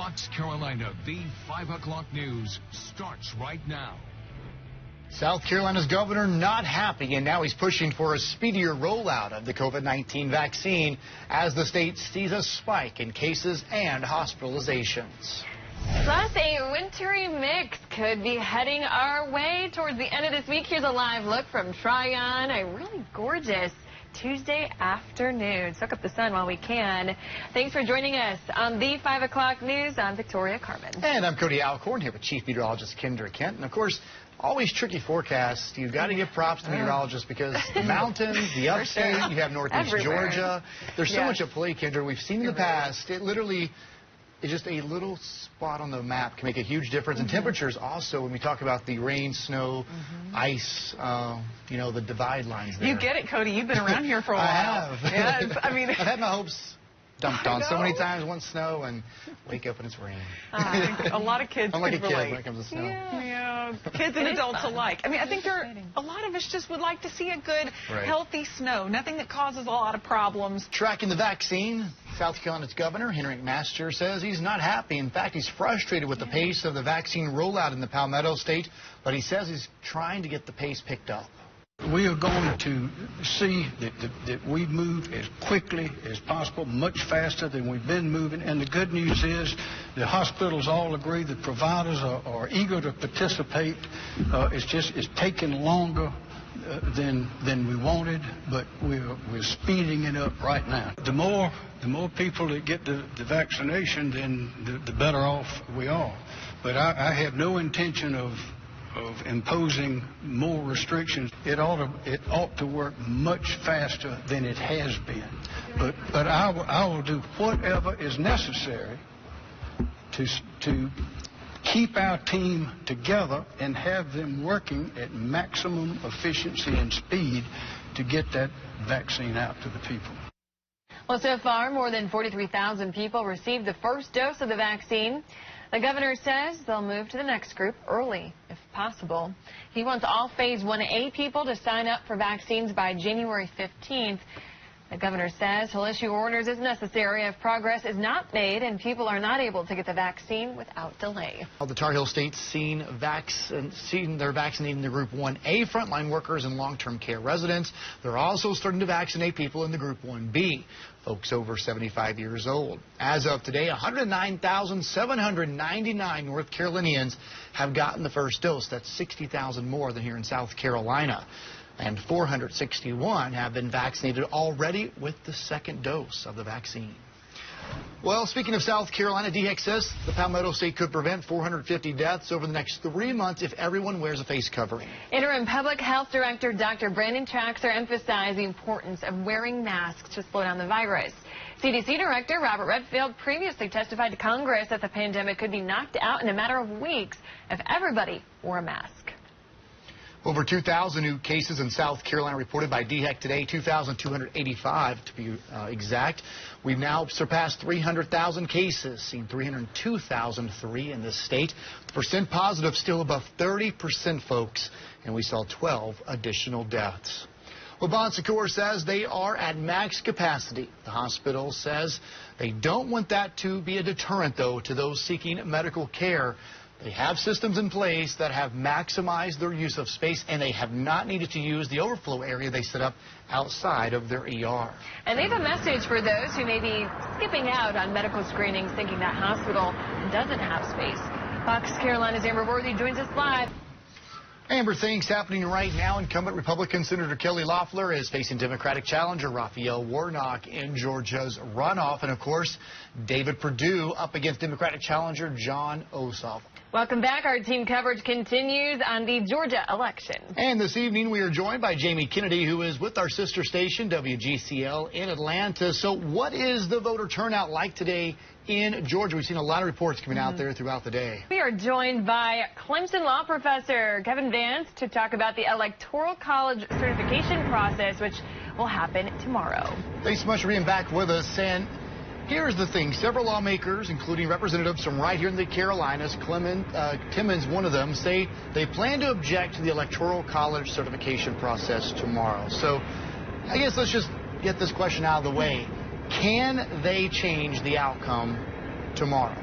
Fox Carolina, the 5 o'clock news starts right now. South Carolina's governor not happy, and now he's pushing for a speedier rollout of the COVID-19 vaccine as the state sees a spike in cases and hospitalizations. Plus, a wintry mix could be heading our way towards the end of this week. Here's a live look from Tryon, a really gorgeous Tuesday afternoon. Soak up the sun while we can. Thanks for joining us on the 5 o'clock news. I'm Victoria Carmen. And I'm Cody Alcorn here with Chief Meteorologist Kendra Kent. And of course, always tricky forecasts. You've got to give props to meteorologists because the mountains, the upstate, you have northeast Georgia. There's so much at play, Kendra. We've seen in the past. It literally is just a little spot on the map can make a huge difference. And temperatures also, when we talk about the rain, snow, ice, the divide lines there. You get it, Cody. You've been around here for a while. I have. Yes, I mean, I've had my hopes dumped on so many times. Once snow and wake up and it's rain. A lot of kids I'm like a could kid relate. when it comes to snow. Yeah, kids and adults alike. I mean, I think a lot of us just would like to see a good, healthy snow. Nothing that causes a lot of problems. Tracking the vaccine, South Carolina's governor, Henry McMaster, says he's not happy. In fact, he's frustrated with the pace of the vaccine rollout in the Palmetto State, but he says he's trying to get the pace picked up. We are going to see that we move as quickly as possible, much faster than we've been moving. And the good news is the hospitals all agree, the providers are eager to participate. It's taking longer than we wanted, but we're speeding it up right now. The more people that get the vaccination, then the better off we are. But I have no intention of imposing more restrictions. It ought to work much faster than it has been. But I will do whatever is necessary to keep our team together and have them working at maximum efficiency and speed to get that vaccine out to the people. Well, so far, more than 43,000 people received the first dose of the vaccine. The governor says they'll move to the next group early, if possible. He wants all Phase 1A people to sign up for vaccines by January 15th. The governor says he'll issue orders as necessary if progress is not made and people are not able to get the vaccine without delay. The Tar Heel State's seen they're vaccinating the Group 1A frontline workers and long-term care residents. They're also starting to vaccinate people in the Group 1B, folks over 75 years old. As of today, 109,799 North Carolinians have gotten the first dose. That's 60,000 more than here in South Carolina. And 461 have been vaccinated already with the second dose of the vaccine. Well, speaking of South Carolina, DHEC says the Palmetto State could prevent 450 deaths over the next 3 months if everyone wears a face covering. Interim Public Health Director Dr. Brandon Traxler emphasized the importance of wearing masks to slow down the virus. CDC Director Robert Redfield previously testified to Congress that the pandemic could be knocked out in a matter of weeks if everybody wore a mask. Over 2,000 new cases in South Carolina reported by DHEC today, 2,285 to be exact. We've now surpassed 300,000 cases, seen 302,003 in this state. The percent positive still above 30%, folks, and we saw 12 additional deaths. Well, Bon Secours says they are at max capacity. The hospital says they don't want that to be a deterrent, though, to those seeking medical care. They have systems in place that have maximized their use of space, and they have not needed to use the overflow area they set up outside of their ER. And they have a message for those who may be skipping out on medical screenings thinking that hospital doesn't have space. Fox Carolina's Amber Worthy joins us live. Amber, things happening right now. Incumbent Republican Senator Kelly Loeffler is facing Democratic challenger Raphael Warnock in Georgia's runoff. And, of course, David Perdue up against Democratic challenger Jon Ossoff. Welcome back. Our team coverage continues on the Georgia election. And this evening we are joined by Jamie Kennedy, who is with our sister station, WGCL, in Atlanta. So what is the voter turnout like today in Georgia? We've seen a lot of reports coming out there throughout the day. We are joined by Clemson law professor Kevin Vance to talk about the Electoral College certification process, which will happen tomorrow. Thanks so much for being back with us. And here's the thing. Several lawmakers, including representatives from right here in the Carolinas, Timmons, one of them, say they plan to object to the Electoral College certification process tomorrow. So I guess let's just get this question out of the way. Can they change the outcome tomorrow?